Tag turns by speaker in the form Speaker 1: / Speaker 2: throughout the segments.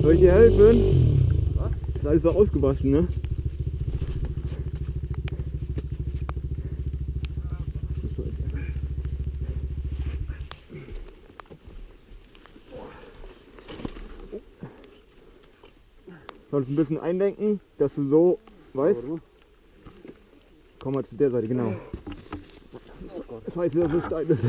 Speaker 1: Soll ich dir helfen? Was? Ist alles so ausgewaschen, ne? Sollst ein bisschen einlenken, dass du so, weißt? Komm mal zu der Seite, genau. Scheiße, dass so steil ist.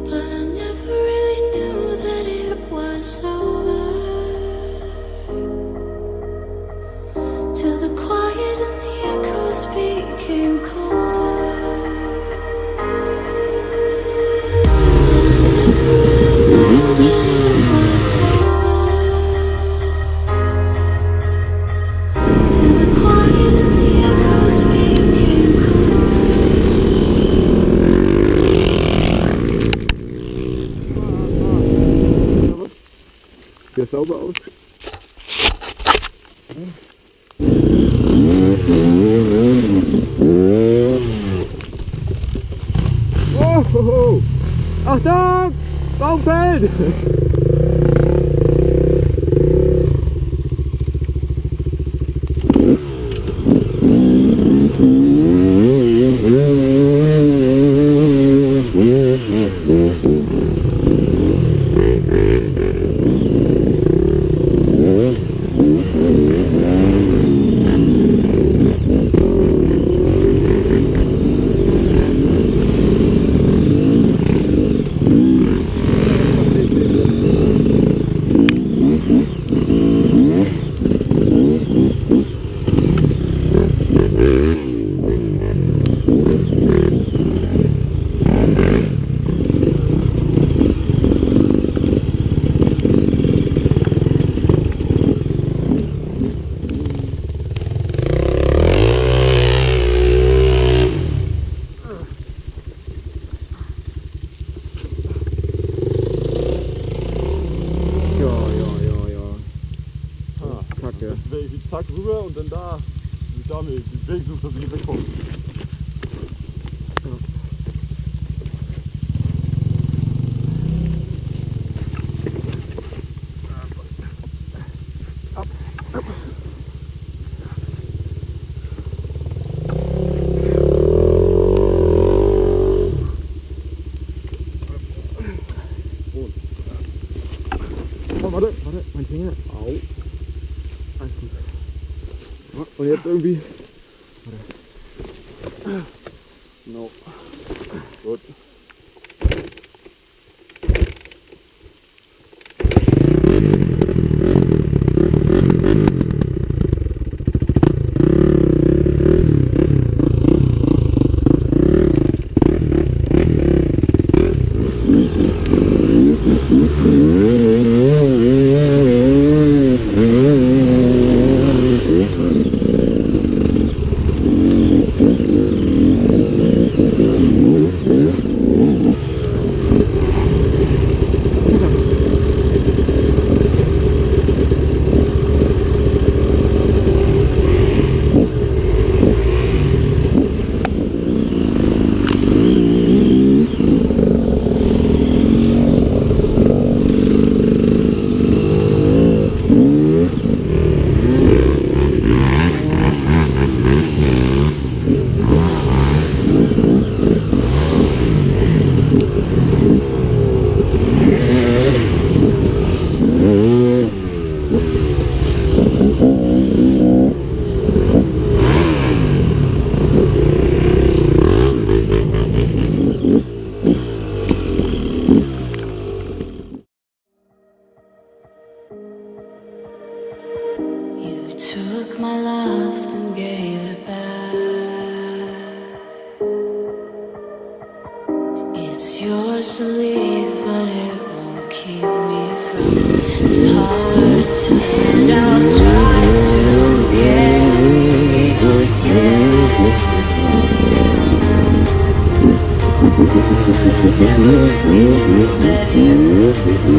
Speaker 2: But I never really knew that it was over, till the quiet and the echoes became colder. It was over, till the quiet and the echoes became colder.
Speaker 1: Sieht sauber aus. Oh, ho, ho. Achtung! Baum fällt!
Speaker 3: Zack rüber und dann da den Weg sucht, dass ich nicht wegkomme.
Speaker 1: Oh, warte, mein Finger. Au. Alles gut. Und jetzt irgendwie.
Speaker 3: No. Gut.
Speaker 2: Took my love, then gave it back. It's yours to leave, but it won't keep me from this heart. And I'll try to carry on again. I never knew that it was so.